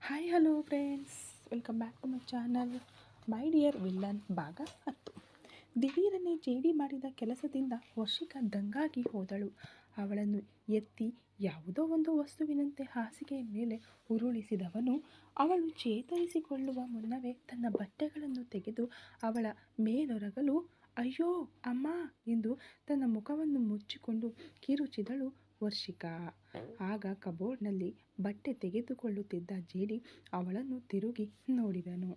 Hi hello friends, welcome back to my channel. My dear villain ಭಾಗ 10. ದಿಢೀರನೆ ಜೇಡಿ ಮಾಡಿದ ಕೆಲಸದಿಂದ ವರ್ಷಿಕ ದಂಗಾಗಿ ಹೋದಳು. ಅವಳನ್ನು ಎತ್ತಿ ಯಾವುದೋ ಒಂದು ವಸ್ತುವಿನಂತೆ ಹಾಸಿಗೆಯ ಮೇಲೆ ಉರುಳಿಸಿದವನು ಅವಳು ಚೇತರಿಸಿಕೊಳ್ಳುವ ಮುನ್ನವೇ ತನ್ನ ಬಟ್ಟೆಗಳನ್ನು ತೆಗೆದು ಅವಳ ಮೇಲೊರಗಲು ಅಯ್ಯೋ ಅಮ್ಮ ಎಂದು ತನ್ನ ಮುಖವನ್ನು ಮುಚ್ಚಿಕೊಂಡು ಕಿರುಚಿದಳು ವರ್ಷಿಕಾ. ಆಗ ಕಬೋರ್ಡ್ನಲ್ಲಿ ಬಟ್ಟೆ ತೆಗೆದುಕೊಳ್ಳುತ್ತಿದ್ದ ಜೇಡಿ ಅವಳನ್ನು ತಿರುಗಿ ನೋಡಿದನು.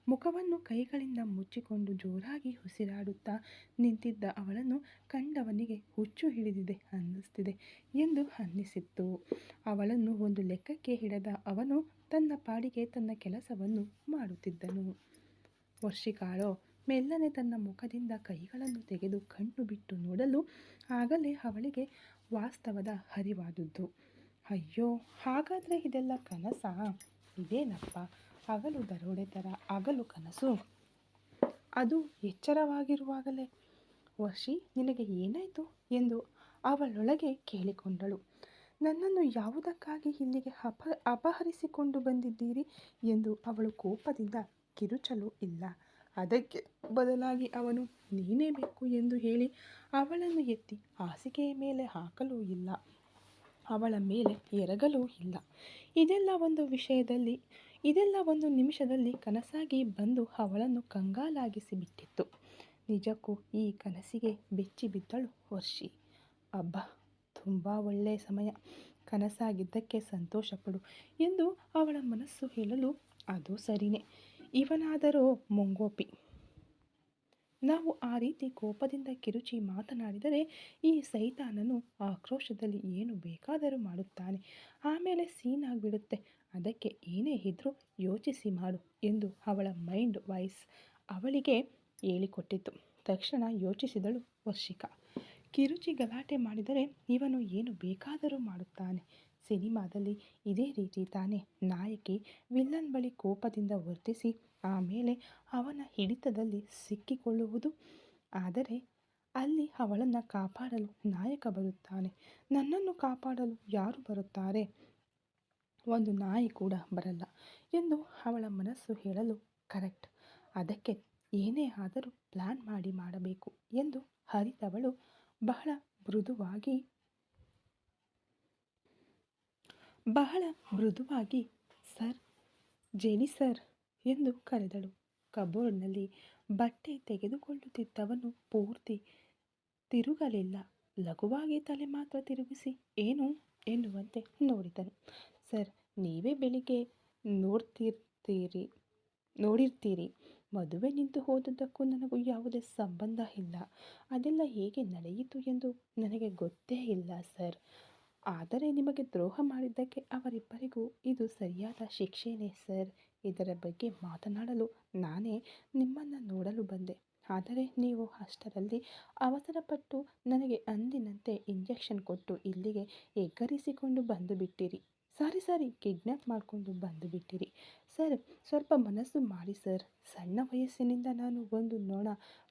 ಮುಖವನ್ನು ಕೈಗಳಿಂದ ಮುಚ್ಚಿಕೊಂಡು ಜೋರಾಗಿ ಉಸಿರಾಡುತ್ತಾ ನಿಂತಿದ್ದ ಅವಳನ್ನು ಕಂಡವನಿಗೆ ಹುಚ್ಚು ಹಿಡಿದಿದೆ ಅನ್ನಿಸ್ತಿದೆ ಎಂದು ಅನ್ನಿಸಿತ್ತು. ಅವಳನ್ನು ಒಂದು ಲೆಕ್ಕಕ್ಕೆ ಹಿಡದ ಅವನು ತನ್ನ ಪಾಡಿಗೆ ತನ್ನ ಕೆಲಸವನ್ನು ಮಾಡುತ್ತಿದ್ದನು. ವರ್ಷಿಕಾಳೋ ಮೆಲ್ಲನೆ ತನ್ನ ಮುಖದಿಂದ ಕೈಗಳನ್ನು ತೆಗೆದು ಕಣ್ಣು ಬಿಟ್ಟು ನೋಡಲು ಆಗಲೇ ಅವಳಿಗೆ ವಾಸ್ತವದ ಅರಿವಾದುದು. ಅಯ್ಯೋ, ಹಾಗಾದರೆ ಇದೆಲ್ಲ ಕನಸಾ? ಇದೇನಪ್ಪ ಹಗಲು ದರೋಡೆ ಥರ ಹಗಲು ಕನಸು? ಅದು ಎಚ್ಚರವಾಗಿರುವಾಗಲೇ ವರ್ಷಿ, ನಿನಗೆ ಏನಾಯಿತು ಎಂದು ಅವಳೊಳಗೆ ಕೇಳಿಕೊಂಡಳು. ನನ್ನನ್ನು ಯಾವುದಕ್ಕಾಗಿ ಇಲ್ಲಿಗೆ ಅಪಹರಿಸಿಕೊಂಡು ಬಂದಿದ್ದೀರಿ ಎಂದು ಅವಳು ಕೋಪದಿಂದ ಕಿರುಚಲು ಇಲ್ಲ. ಅದಕ್ಕೆ ಬದಲಾಗಿ ಅವನು ನೀನೇ ಬೇಕು ಎಂದು ಹೇಳಿ ಅವಳನ್ನು ಎತ್ತಿ ಹಾಸಿಗೆಯ ಮೇಲೆ ಹಾಕಲೂ ಇಲ್ಲ, ಅವಳ ಮೇಲೆ ಎರಗಲೂ ಇಲ್ಲ. ಇದೆಲ್ಲ ಒಂದು ನಿಮಿಷದಲ್ಲಿ ಕನಸಾಗಿ ಬಂದು ಅವಳನ್ನು ಕಂಗಾಲಾಗಿಸಿ ಬಿಟ್ಟಿತ್ತು. ನಿಜಕ್ಕೂ ಈ ಕನಸಿಗೆ ಬೆಚ್ಚಿ ಬಿದ್ದಳು ವರ್ಷಿ. ಅಬ್ಬಾ, ತುಂಬ ಒಳ್ಳೆಯ ಸಮಯ, ಕನಸಾಗಿದ್ದಕ್ಕೆ ಸಂತೋಷಪಡು ಎಂದು ಅವಳ ಮನಸ್ಸು ಹೇಳಲು ಅದು ಸರಿನೇ, ಇವನಾದರೋ ಮುಂಗೋಪಿ. ನಾವು ಆ ರೀತಿ ಕೋಪದಿಂದ ಕಿರುಚಿ ಮಾತನಾಡಿದರೆ ಈ ಸೈತಾನನು ಆಕ್ರೋಶದಲ್ಲಿ ಏನು ಬೇಕಾದರೂ ಮಾಡುತ್ತಾನೆ, ಆಮೇಲೆ ಸೀನ್ ಆಗಿಬಿಡುತ್ತೆ. ಅದಕ್ಕೆ ಏನೇ ಇದ್ರೂ ಯೋಚಿಸಿ ಮಾಡು ಎಂದು ಅವಳ ಮೈಂಡ್ ವಾಯ್ಸ್ ಅವಳಿಗೆ ಹೇಳಿಕೊಟ್ಟಿತು. ತಕ್ಷಣ ಯೋಚಿಸಿದಳು ವರ್ಷಿಕಾ. ಕಿರುಚಿ ಗಲಾಟೆ ಮಾಡಿದರೆ ಇವನು ಏನು ಬೇಕಾದರೂ ಮಾಡುತ್ತಾನೆ. ಸಿನಿಮಾದಲ್ಲಿ ಇದೇ ರೀತಿ ತಾನೇ ನಾಯಕಿ ವಿಲ್ಲನ್ ಬಳಿ ಕೋಪದಿಂದ ವರ್ತಿಸಿ ಆಮೇಲೆ ಅವನ ಹಿಡಿತದಲ್ಲಿ ಸಿಕ್ಕಿಕೊಳ್ಳುವುದು. ಆದರೆ ಅಲ್ಲಿ ಅವಳನ್ನು ಕಾಪಾಡಲು ನಾಯಕ ಬರುತ್ತಾನೆ. ನನ್ನನ್ನು ಕಾಪಾಡಲು ಯಾರು ಬರುತ್ತಾರೆ? ಒಂದು ನಾಯಿ ಕೂಡ ಬರಲ್ಲ ಎಂದು ಅವಳ ಮನಸ್ಸು ಹೇಳಲು ಕರೆಕ್ಟ್. ಅದಕ್ಕೆ ಏನೇ ಆದರೂ ಪ್ಲ್ಯಾನ್ ಮಾಡಬೇಕು ಎಂದು ಅರಿತವಳು ಬಹಳ ಮೃದುವಾಗಿ ಸರ್, ಜೇಡಿ ಸರ್ ಎಂದು ಕರೆದಳು. ಕಬೋರ್ಡ್ನಲ್ಲಿ ಬಟ್ಟೆ ತೆಗೆದುಕೊಳ್ಳುತ್ತಿದ್ದವನು ಪೂರ್ತಿ ತಿರುಗಲಿಲ್ಲ. ಲಘುವಾಗಿ ತಲೆ ಮಾತ್ರ ತಿರುಗಿಸಿ ಏನು ಎನ್ನುವಂತೆ ನೋಡಿದನು. ಸರ್, ನೀವೇ ಬೆಳಿಗ್ಗೆ ನೋಡಿರ್ತೀರಿ, ಮದುವೆ ನಿಂತು ಹೋದದ್ದಕ್ಕೂ ನನಗೂ ಯಾವುದೇ ಸಂಬಂಧ ಇಲ್ಲ. ಅದೆಲ್ಲ ಹೇಗೆ ನಡೆಯಿತು ಎಂದು ನನಗೆ ಗೊತ್ತೇ ಇಲ್ಲ ಸರ್. ಆದರೆ ನಿಮಗೆ ದ್ರೋಹ ಮಾಡಿದ್ದಕ್ಕೆ ಅವರಿಬ್ಬರಿಗೂ ಇದು ಸರಿಯಾದ ಶಿಕ್ಷೆನೇ ಸರ್. ಇದರ ಬಗ್ಗೆ ಮಾತನಾಡಲು ನಾನೇ ನಿಮ್ಮನ್ನು ನೋಡಲು ಬಂದೆ. ಆದರೆ ನೀವು ಅಷ್ಟರಲ್ಲಿ ಅವಸರಪಟ್ಟು ನನಗೆ ಅಂದಿನಂತೆ ಇಂಜೆಕ್ಷನ್ ಕೊಟ್ಟು ಇಲ್ಲಿಗೆ ಎಗ್ಗರಿಸಿಕೊಂಡು ಬಂದು ಬಿಟ್ಟಿರಿ. ಸಾರಿ, ಕಿಡ್ನ್ಯಾಪ್ ಮಾಡಿಕೊಂಡು ಬಂದು ಬಿಟ್ಟಿರಿ ಸರ್. ಸ್ವಲ್ಪ ಮನಸ್ಸು ಮಾಡಿ ಸರ್. ಸಣ್ಣ ವಯಸ್ಸಿನಿಂದ ನಾನು ಒಂದು ನೊಣ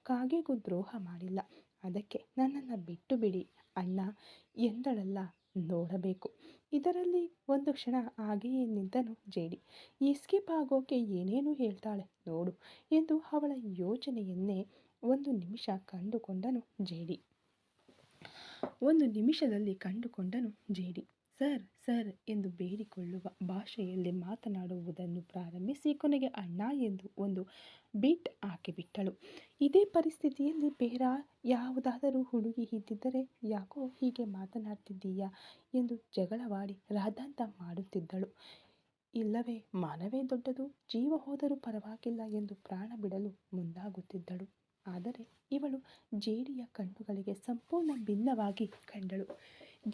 ಕಾಗೆಗೂ ದ್ರೋಹ ಮಾಡಿಲ್ಲ. ಅದಕ್ಕೆ ನನ್ನನ್ನು ಬಿಟ್ಟು ಬಿಡಿ ಅಣ್ಣ ಎಂದಳಲ್ಲ, ನೋಡಬೇಕು. ಇದರಲ್ಲಿ ಒಂದು ಕ್ಷಣ ಹಾಗೆಯೇ ನಿಂತನು ಜೇಡಿ. ಎಸ್ಕೇಪ್ ಆಗೋಕೆ ಏನೇನು ಹೇಳ್ತಾಳೆ ನೋಡು ಎಂದು ಅವಳ ಯೋಚನೆಯನ್ನೇ ಒಂದು ನಿಮಿಷದಲ್ಲಿ ಕಂಡುಕೊಂಡನು ಜೇಡಿ. ಸರ್ ಎಂದು ಬೇಡಿಕೊಳ್ಳುವ ಭಾಷೆಯಲ್ಲಿ ಮಾತನಾಡುವುದನ್ನು ಪ್ರಾರಂಭಿಸಿ ಕೊನೆಗೆ ಅಣ್ಣ ಎಂದು ಒಂದು ಬೀಟ್ ಹಾಕಿಬಿಟ್ಟಳು. ಇದೇ ಪರಿಸ್ಥಿತಿಯಲ್ಲಿ ಬೇರೆ ಯಾವುದಾದರೂ ಹುಡುಗಿ ಇದ್ದಿದ್ದರೆ ಯಾಕೋ ಹೀಗೆ ಮಾತನಾಡ್ತಿದ್ದೀಯಾ ಎಂದು ಜಗಳವಾಡಿ ರಾದ್ದಾಂತ ಮಾಡುತ್ತಿದ್ದಳು. ಇಲ್ಲವೇ ಮಾನವೇ ದೊಡ್ಡದು, ಜೀವ ಹೋದರೂ ಪರವಾಗಿಲ್ಲ ಎಂದು ಪ್ರಾಣ ಬಿಡಲು ಮುಂದಾಗುತ್ತಿದ್ದಳು. ಆದರೆ ಇವಳು ಜೇಡಿಯ ಕಣ್ಣುಗಳಿಗೆ ಸಂಪೂರ್ಣ ಭಿನ್ನವಾಗಿ ಕಂಡಳು.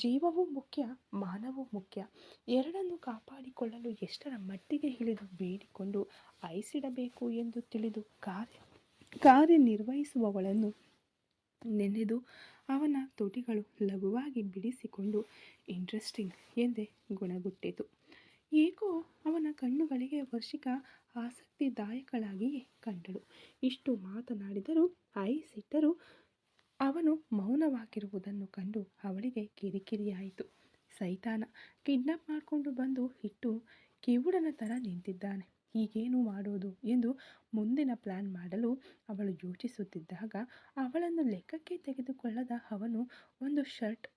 ಜೀವವೂ ಮುಖ್ಯ, ಮಾನವೂ ಮುಖ್ಯ. ಎರಡನ್ನೂ ಕಾಪಾಡಿಕೊಳ್ಳಲು ಎಷ್ಟರ ಮಟ್ಟಿಗೆ ಇಳಿದು ಬೇಡಿಕೊಂಡು ಐಸಿಡಬೇಕು ಎಂದು ತಿಳಿದು ಕಾರ್ಯನಿರ್ವಹಿಸುವವಳನ್ನು ನೆನೆದು ಅವನ ತುಟಿಗಳು ಲಘುವಾಗಿ ಬಿಡಿಸಿಕೊಂಡು ಇಂಟ್ರೆಸ್ಟಿಂಗ್ ಎಂದೇ ಗುಣಗುಟ್ಟಿತು. ಏಕೋ ಅವನ ಕಣ್ಣುಗಳಿಗೆ ವರ್ಷಿಕಾ ಆಸಕ್ತಿದಾಯಕಳಾಗಿಯೇ ಕಂಡಳು. ಇಷ್ಟು ಮಾತನಾಡಿದರೂ ಐಸಿಟ್ಟರೂ ಅವನು ಮೌನವಾಗಿರುವುದನ್ನು ಕಂಡು ಅವಳಿಗೆ ಕಿರಿಕಿರಿಯಾಯಿತು. ಸೈತಾನ, ಕಿಡ್ನಾಪ್ ಮಾಡಿಕೊಂಡು ಬಂದು ಇಟ್ಟು ಕಿವುಡನ ಥರ ನಿಂತಿದ್ದಾನೆ. ಈಗೇನು ಮಾಡೋದು ಎಂದು ಮುಂದಿನ ಪ್ಲ್ಯಾನ್ ಮಾಡಲು ಅವಳು ಯೋಚಿಸುತ್ತಿದ್ದಾಗ ಅವಳನ್ನು ಲೆಕ್ಕಕ್ಕೆ ತೆಗೆದುಕೊಳ್ಳದ ಅವನು ಒಂದು ಶರ್ಟ್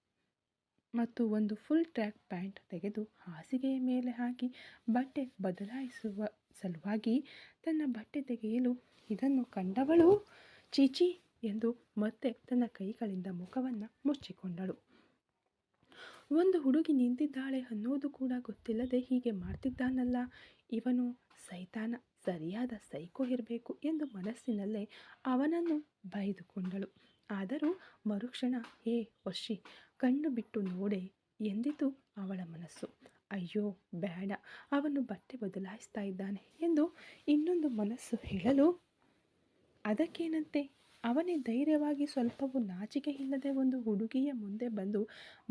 ಮತ್ತು ಒಂದು ಫುಲ್ ಟ್ರ್ಯಾಕ್ ಪ್ಯಾಂಟ್ ತೆಗೆದು ಹಾಸಿಗೆಯ ಮೇಲೆ ಹಾಕಿ ಬಟ್ಟೆ ಬದಲಾಯಿಸುವ ಸಲುವಾಗಿ ತನ್ನ ಬಟ್ಟೆ ತೆಗೆಯಲು ಇದನ್ನು ಕಂಡವಳು ಚೀಚಿ ಎಂದು ಮತ್ತೆ ತನ್ನ ಕೈಗಳಿಂದ ಮುಖವನ್ನು ಮುಚ್ಚಿಕೊಂಡಳು. ಒಂದು ಹುಡುಗಿ ನಿಂತಿದ್ದಾಳೆ ಅನ್ನೋದು ಕೂಡ ಗೊತ್ತಿಲ್ಲದೆ ಹೀಗೆ ಮಾಡ್ತಿದ್ದಾನಲ್ಲ, ಇವನು ಸೈತಾನ, ಸರಿಯಾದ ಸೈಕೋ ಇರಬೇಕು ಎಂದು ಮನಸ್ಸಿನಲ್ಲೇ ಅವನನ್ನು ಬೈದುಕೊಂಡಳು. ಆದರೂ ಮರುಕ್ಷಣ ಹೇ ವರ್ಷಿ, ಕಣ್ಣು ಬಿಟ್ಟು ನೋಡೆ ಎಂದಿತು ಅವಳ ಮನಸ್ಸು. ಅಯ್ಯೋ ಬೇಡ, ಅವನು ಬಟ್ಟೆ ಬದಲಾಯಿಸ್ತಾ ಇದ್ದಾನೆ ಎಂದು ಇನ್ನೊಂದು ಮನಸ್ಸು ಹೇಳಲು ಅದಕ್ಕೇನಂತೆ, ಅವನೇ ಧೈರ್ಯವಾಗಿ ಸ್ವಲ್ಪವೂ ನಾಚಿಕೆ ಇಲ್ಲದೆ ಒಂದು ಹುಡುಗಿಯ ಮುಂದೆ ಬಂದು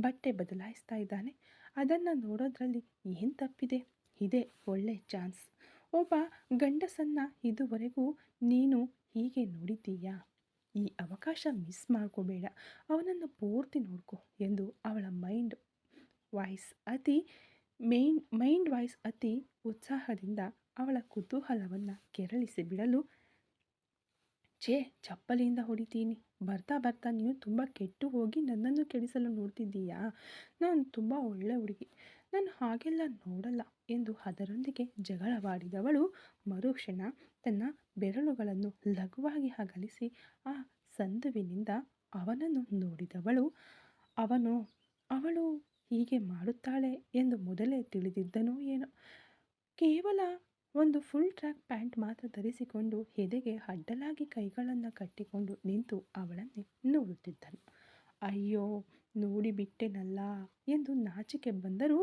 ಬಟ್ಟೆ ಬದಲಾಯಿಸ್ತಾ ಇದ್ದಾನೆ. ಅದನ್ನು ನೋಡೋದ್ರಲ್ಲಿ ಏನು ತಪ್ಪಿದೆ? ಇದೇ ಒಳ್ಳೆ ಚಾನ್ಸ್. ಒಬ್ಬ ಗಂಡಸನ್ನು ಇದುವರೆಗೂ ನೀನು ಹೀಗೆ ನೋಡಿದ್ದೀಯಾ? ಈ ಅವಕಾಶ ಮಿಸ್ ಮಾಡ್ಕೋಬೇಡ, ಅವನನ್ನು ಪೂರ್ತಿ ನೋಡ್ಕೊ ಎಂದು ಅವಳ ಮೈಂಡ್ ವಾಯ್ಸ್ ಅತಿ ಉತ್ಸಾಹದಿಂದ ಅವಳ ಕುತೂಹಲವನ್ನು ಕೆರಳಿಸಿ ಬಿಡಲು, ಛೇ, ಚಪ್ಪಲಿಯಿಂದ ಹೊಡಿತೀನಿ, ಬರ್ತಾ ಬರ್ತಾ ನೀನು ತುಂಬ ಕೆಟ್ಟು ಹೋಗಿ ನನ್ನನ್ನು ಕೆಡಿಸಲು ನೋಡ್ತಿದ್ದೀಯಾ? ನಾನು ತುಂಬ ಒಳ್ಳೆ ಹುಡುಗಿ, ನಾನು ಹಾಗೆಲ್ಲ ನೋಡಲ್ಲ ಎಂದು ಅದರೊಂದಿಗೆ ಜಗಳವಾಡಿದವಳು ಮರುಕ್ಷಣ ತನ್ನ ಬೆರಳುಗಳನ್ನು ಲಘುವಾಗಿ ಅಗಲಿಸಿ ಆ ಸಂದುವಿನಿಂದ ಅವನನ್ನು ನೋಡಿದವಳು. ಅವಳು ಹೀಗೆ ಮಾಡುತ್ತಾಳೆ ಎಂದು ಮೊದಲೇ ತಿಳಿದಿದ್ದನೋ ಏನೋ. ಕೇವಲ ಒಂದು ಫುಲ್ ಟ್ರ್ಯಾಕ್ ಪ್ಯಾಂಟ್ ಮಾತ್ರ ಧರಿಸಿಕೊಂಡು ಎದೆಗೆ ಅಡ್ಡಲಾಗಿ ಕೈಗಳನ್ನು ಕಟ್ಟಿಕೊಂಡು ನಿಂತು ಅವಳನ್ನೇ ನೋಡುತ್ತಿದ್ದನು. ಅಯ್ಯೋ ನೋಡಿಬಿಟ್ಟೆನಲ್ಲ ಎಂದು ನಾಚಿಕೆ ಬಂದರೂ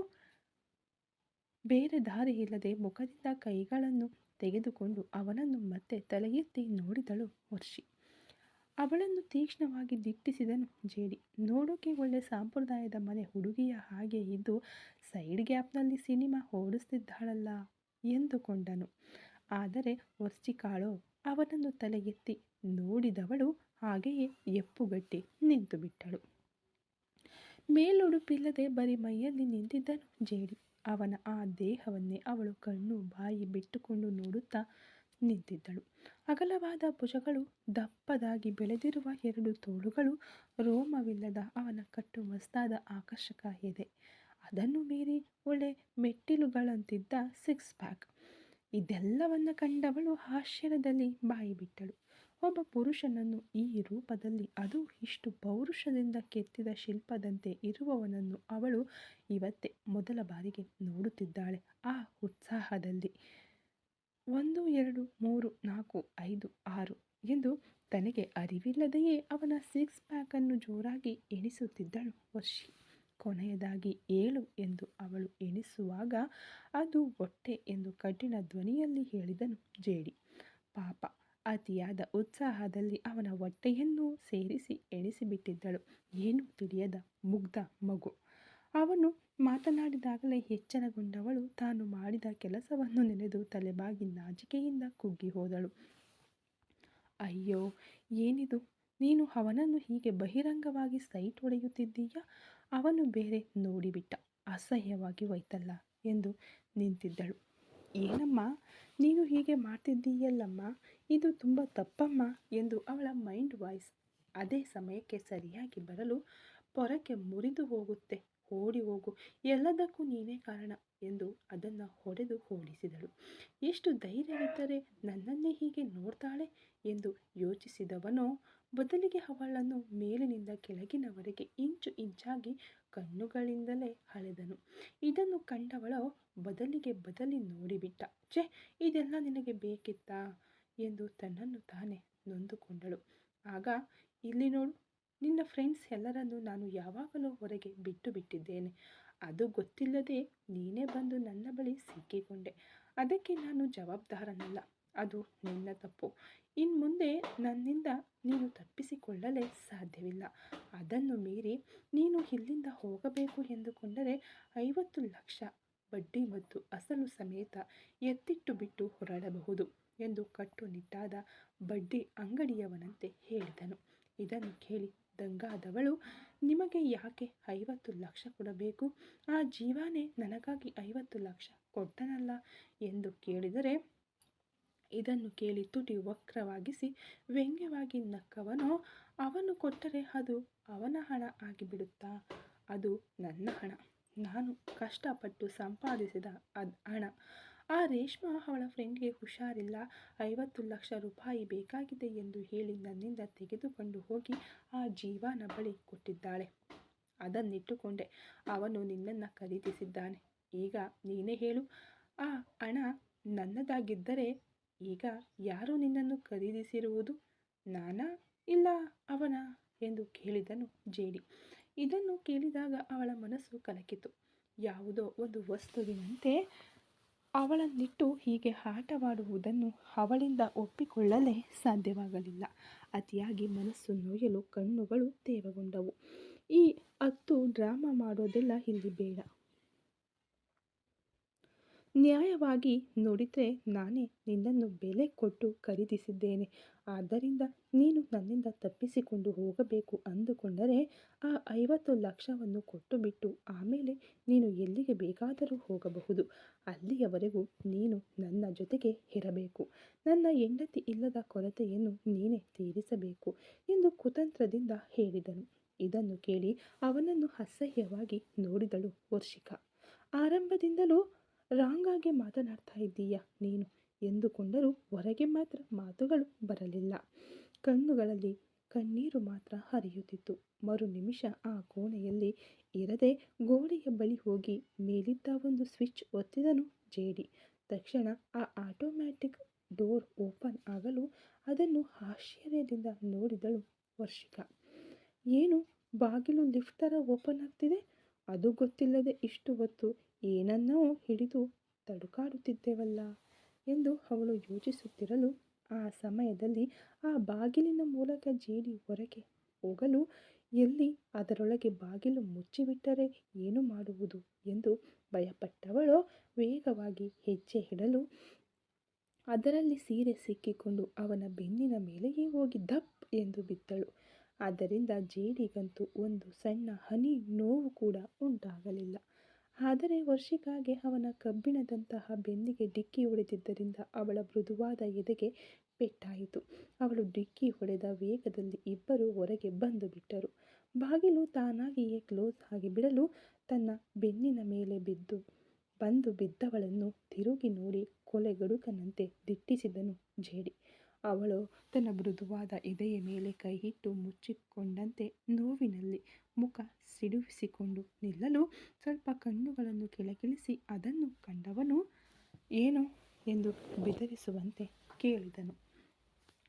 ಬೇರೆ ದಾರಿ ಇಲ್ಲದೆ ಮುಖದಿಂದ ಕೈಗಳನ್ನು ತೆಗೆದುಕೊಂಡು ಅವನನ್ನು ಮತ್ತೆ ತಲೆ ಎತ್ತಿ ನೋಡಿದಳು ವರ್ಷಿ. ಅವಳನ್ನು ತೀಕ್ಷ್ಣವಾಗಿ ದಿಟ್ಟಿಸಿದನು ಜೇಡಿ. ನೋಡೋಕೆ ಒಳ್ಳೆ ಸಂಪ್ರದಾಯದ ಮನೆ ಹುಡುಗಿಯ ಹಾಗೆ ಇದ್ದು ಸೈಡ್ ಗ್ಯಾಪ್ನಲ್ಲಿ ಸಿನಿಮಾ ಓಡಿಸ್ತಿದ್ದಾಳಲ್ಲ ಎಂದುಕೊಂಡನು. ಆದರೆ ವರ್ಷಿಕಾಳೋ ಅವನನ್ನು ತಲೆ ಎತ್ತಿ ನೋಡಿದವಳು ಹಾಗೆಯೇ ಎಪ್ಪುಗಟ್ಟಿ ನಿಂತು ಬಿಟ್ಟಳು. ಮೇಲುಡುಪಿಲ್ಲದೆ ಬರೀ ಮೈಯಲ್ಲಿ ನಿಂತಿದ್ದನು ಜೇಡಿ. ಅವನ ಆ ದೇಹವನ್ನೇ ಅವಳು ಕಣ್ಣು ಬಾಯಿ ಬಿಟ್ಟುಕೊಂಡು ನೋಡುತ್ತಾ ನಿಂತಿದ್ದಳು. ಅಗಲವಾದ ಭುಜಗಳು, ದಪ್ಪದಾಗಿ ಬೆಳೆದಿರುವ 2 ತೋಳುಗಳು, ರೋಮವಿಲ್ಲದ ಅವನ ಕಟ್ಟುಮಸ್ತಾದ ಆಕರ್ಷಕ ಎದೆ, ಅದನ್ನು ಮೀರಿ ಒಳ್ಳೆ ಮೆಟ್ಟಿಲುಗಳಂತಿದ್ದ 6 ಪ್ಯಾಕ್. ಇದೆಲ್ಲವನ್ನ ಕಂಡವಳು ಆಶ್ಚರ್ಯದಲ್ಲಿ ಬಾಯಿ ಬಿಟ್ಟಳು. ಒಬ್ಬ ಪುರುಷನನ್ನು ಈ ರೂಪದಲ್ಲಿ, ಅದು ಇಷ್ಟು ಪೌರುಷದಿಂದ ಕೆತ್ತಿದ ಶಿಲ್ಪದಂತೆ ಇರುವವನನ್ನು ಅವಳು ಇವತ್ತೇ ಮೊದಲ ಬಾರಿಗೆ ನೋಡುತ್ತಿದ್ದಾಳೆ. ಆ ಉತ್ಸಾಹದಲ್ಲಿ 1 2 3 4 5 6 ಎಂದು ತನಗೆ ಅರಿವಿಲ್ಲದೆಯೇ ಅವನ 6 ಪ್ಯಾಕನ್ನು ಜೋರಾಗಿ ಎಣಿಸುತ್ತಿದ್ದಳು ವರ್ಷಿ. ಕೊನೆಯದಾಗಿ 7 ಎಂದು ಅವಳು ಎಣಿಸುವಾಗ ಅದು ಹೊಟ್ಟೆ ಎಂದು ಕಠಿಣ ಧ್ವನಿಯಲ್ಲಿ ಹೇಳಿದನು ಜೇಡಿ. ಪಾಪ, ಅತಿಯಾದ ಉತ್ಸಾಹದಲ್ಲಿ ಅವನ ಹೊಟ್ಟೆಯನ್ನೂ ಸೇರಿಸಿ ಎಣಿಸಿಬಿಟ್ಟಿದ್ದಳು ಏನೂ ತಿಳಿಯದ ಮುಗ್ಧ ಮಗು. ಅವನು ಮಾತನಾಡಿದಾಗಲೇ ಎಚ್ಚರಗೊಂಡವಳು ತಾನು ಮಾಡಿದ ಕೆಲಸವನ್ನು ನೆನೆದು ತಲೆಬಾಗಿ ನಾಚಿಕೆಯಿಂದ ಕುಗ್ಗಿ ಹೋದಳು. ಅಯ್ಯೋ ಏನಿದು, ನೀನು ಅವನನ್ನು ಹೀಗೆ ಬಹಿರಂಗವಾಗಿ ಸೈಟ್ ಹೊಡೆಯುತ್ತಿದ್ದೀಯಾ? ಅವನು ಬೇರೆ ನೋಡಿಬಿಟ್ಟ, ಅಸಹ್ಯವಾಗಿ ಹೋಯ್ತಲ್ಲ ಎಂದು ನಿಂತಿದ್ದಳು. ಏನಮ್ಮ ನೀನು ಹೀಗೆ ಮಾಡ್ತಿದ್ದೀಯಲ್ಲಮ್ಮ, ಇದು ತುಂಬ ತಪ್ಪಮ್ಮ ಎಂದು ಅವಳ ಮೈಂಡ್ ವಾಯ್ಸ್ ಅದೇ ಸಮಯಕ್ಕೆ ಸರಿಯಾಗಿ ಬರಲು, ಪೊರಕೆ ಮುರಿದು ಹೋಗುತ್ತೆ, ಓಡಿ ಹೋಗು, ಎಲ್ಲದಕ್ಕೂ ನೀನೇ ಕಾರಣ ಎಂದು ಅದನ್ನು ಹೊಡೆದು ಓಡಿಸಿದಳು. ಎಷ್ಟು ಧೈರ್ಯವಿದ್ದರೆ ನನ್ನನ್ನೇ ಹೀಗೆ ನೋಡ್ತಾಳೆ ಎಂದು ಯೋಚಿಸಿದವನೋ ಬದಲಿಗೆ ಅವಳನ್ನು ಮೇಲಿನಿಂದ ಕೆಳಗಿನವರೆಗೆ ಇಂಚು ಇಂಚಾಗಿ ಕಣ್ಣುಗಳಿಂದಲೇ ಅಳೆದನು. ಇದನ್ನು ಕಂಡವಳೋ ಬದಲಿ ನೋಡಿಬಿಟ್ಟ. ಛೇ, ಇದೆಲ್ಲ ನಿನಗೆ ಬೇಕಿತ್ತಾ ಎಂದು ತನ್ನನ್ನು ತಾನೇ ನೊಂದುಕೊಂಡಳು. ಆಗ ಇಲ್ಲಿ ನೋಡು, ನಿನ್ನ ಫ್ರೆಂಡ್ಸ್ ಎಲ್ಲರನ್ನೂ ನಾನು ಯಾವಾಗಲೂ ಹೊರಗೆ ಬಿಟ್ಟು ಬಿಟ್ಟಿದ್ದೇನೆ. ಅದು ಗೊತ್ತಿಲ್ಲದೆ ನೀನೇ ಬಂದು ನನ್ನ ಬಳಿ ಸಿಕ್ಕಿಕೊಂಡೆ. ಅದಕ್ಕೆ ನಾನು ಜವಾಬ್ದಾರನಲ್ಲ, ಅದು ನಿನ್ನ ತಪ್ಪು. ಇನ್ಮುಂದೆ ನನ್ನಿಂದ ನೀನು ತಪ್ಪಿಸಿಕೊಳ್ಳಲೇ ಸಾಧ್ಯವಿಲ್ಲ. ಅದನ್ನು ಮೀರಿ ನೀನು ಇಲ್ಲಿಂದ ಹೋಗಬೇಕು ಎಂದುಕೊಂಡರೆ 50 ಲಕ್ಷ ಬಡ್ಡಿ ಮತ್ತು ಅಸಲು ಸಮೇತ ಎತ್ತಿಟ್ಟು ಬಿಟ್ಟು ಹೊರಡಬಹುದು ಎಂದು ಕಟ್ಟುನಿಟ್ಟಾದ ಬಡ್ಡಿ ಅಂಗಡಿಯವನಂತೆ ಹೇಳಿದನು. ಇದನ್ನು ಕೇಳಿ ದಂಗಾದವಳು, ನಿಮಗೆ ಯಾಕೆ 50 ಲಕ್ಷ ಕೊಡಬೇಕು? ಆ ಜೀವನೇ ನನಗಾಗಿ 50 ಲಕ್ಷ ಕೊಟ್ಟನಲ್ಲ ಎಂದು ಕೇಳಿದರೆ, ಇದನ್ನು ಕೇಳಿ ತುಟಿ ವಕ್ರವಾಗಿಸಿ ವ್ಯಂಗ್ಯವಾಗಿ ನಕ್ಕವನು, ಅವನು ಕೊಟ್ಟರೆ ಅದು ಅವನ ಹಣ ಆಗಿಬಿಡುತ್ತಾ? ಅದು ನನ್ನ ಹಣ, ನಾನು ಕಷ್ಟಪಟ್ಟು ಸಂಪಾದಿಸಿದ ಹಣ. ಆ ರೇಷ್ಮಾ ಅವಳ ಫ್ರೆಂಡ್ಗೆ ಹುಷಾರಿಲ್ಲ, 50 ಲಕ್ಷ ರೂಪಾಯಿ ಬೇಕಾಗಿದೆ ಎಂದು ಹೇಳಿ ನನ್ನಿಂದ ತೆಗೆದುಕೊಂಡು ಹೋಗಿ ಆ ಜೀವನ ಬಳಿ ಕೊಟ್ಟಿದ್ದಾಳೆ. ಅದನ್ನಿಟ್ಟುಕೊಂಡೆ ಅವನು ನಿನ್ನನ್ನು ಖರೀದಿಸಿದ್ದಾನೆ. ಈಗ ನೀನೇ ಹೇಳು, ಆ ಹಣ ನನ್ನದಾಗಿದ್ದರೆ ಈಗ ಯಾರು ನಿನ್ನನ್ನು ಖರೀದಿಸಿರುವುದು, ನಾನಾ ಇಲ್ಲ ಅವನ ಎಂದು ಕೇಳಿದನು ಜೇಡಿ. ಇದನ್ನು ಕೇಳಿದಾಗ ಅವಳ ಮನಸ್ಸು ಕಲಕಿತು. ಯಾವುದೋ ಒಂದು ವಸ್ತುವಿನಂತೆ ಅವಳನ್ನಿಟ್ಟು ಹೀಗೆ ಆಟವಾಡುವುದನ್ನು ಅವಳಿಂದ ಒಪ್ಪಿಕೊಳ್ಳಲೇ ಸಾಧ್ಯವಾಗಲಿಲ್ಲ. ಅತಿಯಾಗಿ ಮನಸ್ಸು ನೋಯಲು ಕಣ್ಣುಗಳು ತೇವಗೊಂಡವು. ಈ ಹತ್ತು ಡ್ರಾಮಾ ಮಾಡೋದೆಲ್ಲ ಇಲ್ಲಿ ಬೇಡ. ನ್ಯಾಯವಾಗಿ ನೋಡಿದರೆ ನಾನೇ ನಿನ್ನನ್ನು ಬೆಲೆ ಕೊಟ್ಟು ಖರೀದಿಸಿದ್ದೇನೆ. ಆದ್ದರಿಂದ ನೀನು ನನ್ನಿಂದ ತಪ್ಪಿಸಿಕೊಂಡು ಹೋಗಬೇಕು ಅಂದುಕೊಂಡರೆ ಆ 50 ಲಕ್ಷವನ್ನು ಕೊಟ್ಟುಬಿಟ್ಟು ಆಮೇಲೆ ನೀನು ಎಲ್ಲಿಗೆ ಬೇಕಾದರೂ ಹೋಗಬಹುದು. ಅಲ್ಲಿಯವರೆಗೂ ನೀನು ನನ್ನ ಜೊತೆಗೆ ಇರಬೇಕು. ನನ್ನ ಹೆಂಡತಿ ಇಲ್ಲದ ಕೊರತೆಯನ್ನು ನೀನೇ ತೀರಿಸಬೇಕು ಎಂದು ಕುತಂತ್ರದಿಂದ ಹೇಳಿದನು. ಇದನ್ನು ಕೇಳಿ ಅವನನ್ನು ಅಸಹ್ಯವಾಗಿ ನೋಡಿದಳು ವರ್ಷಿಕಾ. ಆರಂಭದಿಂದಲೂ ರಾಂಗಾಗಿ ಮಾತನಾಡ್ತಾ ಇದ್ದೀಯಾ ನೀನು ಎಂದುಕೊಂಡರೂ ಹೊರಗೆ ಮಾತ್ರ ಮಾತುಗಳು ಬರಲಿಲ್ಲ. ಕಣ್ಣುಗಳಲ್ಲಿ ಕಣ್ಣೀರು ಮಾತ್ರ ಹರಿಯುತ್ತಿತ್ತು. ಮರು ನಿಮಿಷ ಆ ಕೋಣೆಯಲ್ಲಿ ಇರದೆ ಗೋಡೆಯ ಬಳಿ ಹೋಗಿ ಮೇಲಿದ್ದ ಒಂದು ಸ್ವಿಚ್ ಒತ್ತಿದನು ಜೇಡಿ. ತಕ್ಷಣ ಆ ಆಟೋಮ್ಯಾಟಿಕ್ ಡೋರ್ ಓಪನ್ ಆಗಲು ಅದನ್ನು ಆಶ್ಚರ್ಯದಿಂದ ನೋಡಿದಳು ವರ್ಷಿಕಾ. ಏನು ಬಾಗಿಲು ಲಿಫ್ಟ್ ಥರ ಓಪನ್ ಆಗ್ತಿದೆ? ಅದು ಗೊತ್ತಿಲ್ಲದೆ ಇಷ್ಟು ಹೊತ್ತು ಏನನ್ನೋ ಹಿಡಿದು ತಡುಕಾಡುತ್ತಿದ್ದೆವಲ್ಲ ಎಂದು ಅವಳು ಯೋಚಿಸುತ್ತಿರಲು, ಆ ಸಮಯದಲ್ಲಿ ಆ ಬಾಗಿಲಿನ ಮೂಲಕ ಜೇಡಿ ಹೊರಗೆ ಹೋಗಲು, ಎಲ್ಲಿ ಅದರೊಳಗೆ ಬಾಗಿಲು ಮುಚ್ಚಿಬಿಟ್ಟರೆ ಏನು ಮಾಡುವುದು ಎಂದು ಭಯಪಟ್ಟವಳೋ ವೇಗವಾಗಿ ಹೆಜ್ಜೆ ಇಡಲು ಅದರಲ್ಲಿ ಸೀರೆ ಸಿಕ್ಕಿಕೊಂಡು ಅವನ ಬೆನ್ನಿನ ಮೇಲೆಯೇ ಹೋಗಿ ದಪ್ ಎಂದು ಬಿದ್ದಳು. ಆದ್ದರಿಂದ ಜೇಡಿಗಂತೂ ಒಂದು ಸಣ್ಣ ಹನಿ ನೋವು ಕೂಡ ಉಂಟಾಗಲಿಲ್ಲ. ಆದರೆ ವರ್ಷಿಕಾಗೆ ಅವನ ಕಬ್ಬಿಣದಂತಹ ಬೆನ್ನಿಗೆ ಡಿಕ್ಕಿ ಹೊಡೆದಿದ್ದರಿಂದ ಅವಳ ಮೃದುವಾದ ಎದೆಗೆ ಪೆಟ್ಟಾಯಿತು. ಅವಳು ಡಿಕ್ಕಿ ಹೊಡೆದ ವೇಗದಲ್ಲಿ ಇಬ್ಬರು ಹೊರಗೆ ಬಂದು ಬಿಟ್ಟರು. ಬಾಗಿಲು ತಾನಾಗಿಯೇ ಕ್ಲೋಸ್ ಆಗಿಬಿಡಲು ತನ್ನ ಬೆನ್ನಿನ ಮೇಲೆ ಬಂದು ಬಿದ್ದವಳನ್ನು ತಿರುಗಿ ನೋಡಿ ಕೊಲೆಗಡುಕನಂತೆ ದಿಟ್ಟಿಸಿದನು ಜೇಡಿ. ಅವಳು ತನ್ನ ಮೃದುವಾದ ಎದೆಯ ಮೇಲೆ ಕೈಯಿಟ್ಟು ಮುಚ್ಚಿಕೊಂಡಂತೆ ನೋವಿನಲ್ಲಿ ಮುಖ ಸಿಡುವಿಸಿಕೊಂಡು ನಿಲ್ಲಲು, ಸ್ವಲ್ಪ ಕಣ್ಣುಗಳನ್ನು ಕೆಳಗಿಳಿಸಿ ಅದನ್ನು ಕಂಡವನು ಏನು ಎಂದು ಬೆದರಿಸುವಂತೆ ಕೇಳಿದನು.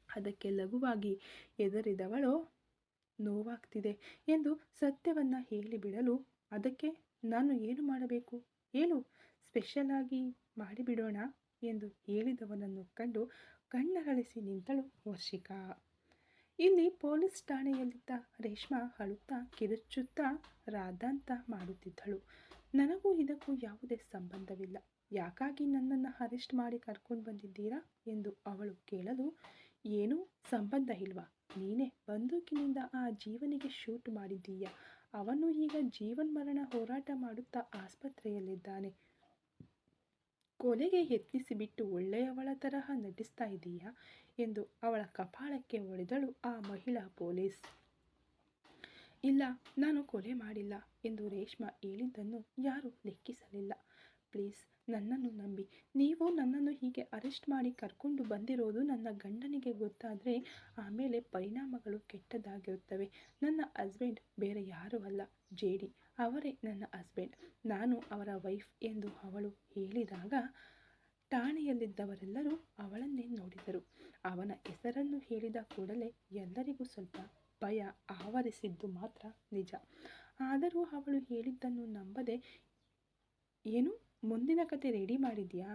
ಅದಕ್ಕೆ ಲಘುವಾಗಿ ಹೆದರಿದವಳೋ, ನೋವಾಗ್ತಿದೆ ಎಂದು ಸತ್ಯವನ್ನು ಹೇಳಿಬಿಡಲು, ಅದಕ್ಕೆ ನಾನು ಏನು ಮಾಡಬೇಕು ಹೇಳು, ಸ್ಪೆಷಲ್ ಆಗಿ ಮಾಡಿಬಿಡೋಣ ಎಂದು ಹೇಳಿದವನನ್ನು ಕಂಡು ಕಣ್ಣರಳಿಸಿ ನಿಂತಳು ವರ್ಷಿಕಾ. ಇಲ್ಲಿ ಪೊಲೀಸ್ ಠಾಣೆಯಲ್ಲಿದ್ದ ರೇಷ್ಮಾ ಅಳುತ್ತಾ ಕಿರುಚುತ್ತಾ ರಾದ್ದಾಂತ ಮಾಡುತ್ತಿದ್ದಳು. ನನಗೂ ಇದಕ್ಕೂ ಯಾವುದೇ ಸಂಬಂಧವಿಲ್ಲ. ಯಾಕಾಗಿ ನನ್ನನ್ನು ಅರೆಸ್ಟ್ ಮಾಡಿ ಕರ್ಕೊಂಡು ಬಂದಿದ್ದೀರಾ ಎಂದು ಅವಳು ಕೇಳಲು, ಏನೂ ಸಂಬಂಧ ಇಲ್ವಾ? ನೀನೇ ಬಂದೂಕಿನಿಂದ ಆ ಜೀವನಿಗೆ ಶೂಟ್ ಮಾಡಿದ್ದೀಯಾ. ಅವನು ಈಗ ಜೀವನ್ಮರಣ ಹೋರಾಟ ಮಾಡುತ್ತಾ ಆಸ್ಪತ್ರೆಯಲ್ಲಿದ್ದಾನೆ. ಕೊಲೆಗೆ ಯತ್ನಿಸಿಬಿಟ್ಟು ಒಳ್ಳೆಯವಳ ತರಹ ನಟಿಸ್ತಾ ಇದೀಯಾ ಎಂದು ಅವಳ ಕಪಾಳಕ್ಕೆ ಹೊಡೆದಳು ಆ ಮಹಿಳಾ ಪೊಲೀಸ್. ಇಲ್ಲ, ನಾನು ಕೊಲೆ ಮಾಡಿಲ್ಲ ಎಂದು ರೇಷ್ಮಾ ಹೇಳಿದ್ದನ್ನು ಯಾರೂ ಲೆಕ್ಕಿಸಲಿಲ್ಲ. ಪ್ಲೀಸ್ ನನ್ನನ್ನು ನಂಬಿ. ನೀವು ನನ್ನನ್ನು ಹೀಗೆ ಅರೆಸ್ಟ್ ಮಾಡಿ ಕರ್ಕೊಂಡು ಬಂದಿರೋದು ನನ್ನ ಗಂಡನಿಗೆ ಗೊತ್ತಾದರೆ ಆಮೇಲೆ ಪರಿಣಾಮಗಳು ಕೆಟ್ಟದಾಗಿರುತ್ತವೆ. ನನ್ನ ಹಸ್ಬೆಂಡ್ ಬೇರೆ ಯಾರೂ ಅಲ್ಲ, ಜೇಡಿ ಅವರೇ ನನ್ನ ಹಸ್ಬೆಂಡ್. ನಾನು ಅವರ ವೈಫ್ ಎಂದು ಅವಳು ಹೇಳಿದಾಗ ಠಾಣೆಯಲ್ಲಿದ್ದವರೆಲ್ಲರೂ ಅವಳನ್ನೇ ನೋಡಿದರು. ಅವನ ಹೆಸರನ್ನು ಹೇಳಿದ ಕೂಡಲೇ ಎಲ್ಲರಿಗೂ ಸ್ವಲ್ಪ ಭಯ ಆವರಿಸಿದ್ದು ಮಾತ್ರ ನಿಜ. ಆದರೂ ಅವಳು ಹೇಳಿದ್ದನ್ನು ನಂಬದೆ, ಏನು ಮುಂದಿನ ಕತೆ ರೆಡಿ ಮಾಡಿದ್ಯಾ?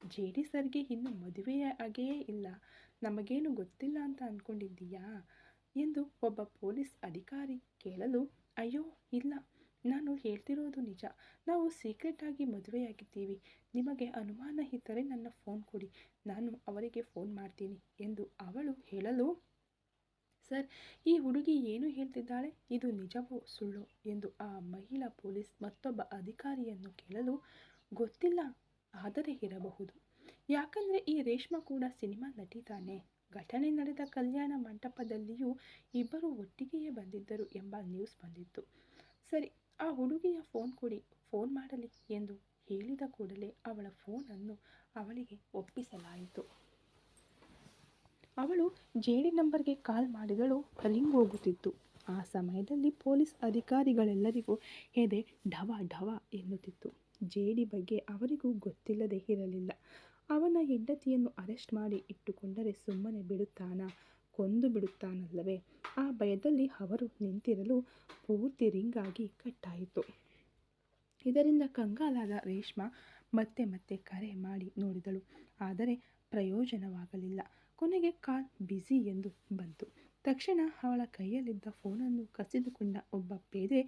ಜೇಡಿ ಸರ್ಗೆ ಇನ್ನೂ ಮದುವೆಯಾಗೇ ಇಲ್ಲ, ನಮಗೇನು ಗೊತ್ತಿಲ್ಲ ಅಂತ ಅಂದ್ಕೊಂಡಿದ್ದೀಯಾ ಎಂದು ಒಬ್ಬ ಪೊಲೀಸ್ ಅಧಿಕಾರಿ ಕೇಳಲು, ಅಯ್ಯೋ ಇಲ್ಲ, ನಾನು ಹೇಳ್ತಿರೋದು ನಿಜ. ನಾವು ಸೀಕ್ರೆಟ್ ಆಗಿ ಮದುವೆಯಾಗಿದ್ದೀವಿ. ನಿಮಗೆ ಅನುಮಾನ ಇದ್ದರೆ ನನ್ನ ಫೋನ್ ಕೊಡಿ, ನಾನು ಅವರಿಗೆ ಫೋನ್ ಮಾಡ್ತೀನಿ ಎಂದು ಅವಳು ಹೇಳಲು, ಸರ್, ಈ ಹುಡುಗಿ ಏನು ಹೇಳ್ತಿದ್ದಾಳೆ? ಇದು ನಿಜವೋ ಸುಳ್ಳೋ ಎಂದು ಆ ಮಹಿಳಾ ಪೊಲೀಸ್ ಮತ್ತೊಬ್ಬ ಅಧಿಕಾರಿಯನ್ನು ಕೇಳಲು, ಗೊತ್ತಿಲ್ಲ, ಆದರೆ ಇರಬಹುದು. ಯಾಕಂದರೆ ಈ ರೇಷ್ಮಾ ಕೂಡ ಸಿನಿಮಾ ನಟಿ ತಾನೆ. ಘಟನೆ ನಡೆದ ಕಲ್ಯಾಣ ಮಂಟಪದಲ್ಲಿಯೂ ಇಬ್ಬರು ಒಟ್ಟಿಗೆಯೇ ಬಂದಿದ್ದರು ಎಂಬ ನ್ಯೂಸ್ ಬಂದಿತ್ತು. ಸರಿ, ಆ ಹುಡುಗಿಯ ಫೋನ್ ಕೊಡಿ, ಫೋನ್ ಮಾಡಲಿ ಎಂದು ಹೇಳಿದ ಕೂಡಲೇ ಅವಳ ಫೋನನ್ನು ಅವಳಿಗೆ ಒಪ್ಪಿಸಲಾಯಿತು. ಅವಳು ಜೇಡಿ ನಂಬರ್ಗೆ ಕಾಲ್ ಮಾಡಿದಳು. ರಿಂಗ್ ಹೋಗುತ್ತಿತ್ತು. ಆ ಸಮಯದಲ್ಲಿ ಪೊಲೀಸ್ ಅಧಿಕಾರಿಗಳೆಲ್ಲರಿಗೂ ಎದೆ ಢವ ಢವ ಎನ್ನುತ್ತಿತ್ತು. ಜೇಡಿ ಬಗ್ಗೆ ಅವರಿಗೂ ಗೊತ್ತಿಲ್ಲದೆ ಇರಲಿಲ್ಲ. ಅವನ ಹೆಂಡತಿಯನ್ನು ಅರೆಸ್ಟ್ ಮಾಡಿ ಇಟ್ಟುಕೊಂಡರೆ ಸುಮ್ಮನೆ ಬಿಡುತ್ತಾನಾ? ಕೊಂದು ಬಿಡುತ್ತಾನಲ್ಲವೇ? ಆ ಭಯದಲ್ಲಿ ಅವರು ನಿಂತಿರಲು ಪೂರ್ತಿ ರಿಂಗ್ ಆಗಿ ಕಟ್ಟಾಯಿತು. ಇದರಿಂದ ಕಂಗಾಲಾದ ರೇಷ್ಮಾ ಮತ್ತೆ ಮತ್ತೆ ಕರೆ ಮಾಡಿ ನೋಡಿದಳು. ಆದರೆ ಪ್ರಯೋಜನವಾಗಲಿಲ್ಲ. ಕೊನೆಗೆ ಕಾಲ್ ಬ್ಯುಸಿ ಎಂದು ಬಂತು. ತಕ್ಷಣ ಅವಳ ಕೈಯಲ್ಲಿದ್ದ ಫೋನನ್ನು ಕಸಿದುಕೊಂಡ ಒಬ್ಬ ಪೇದೆ,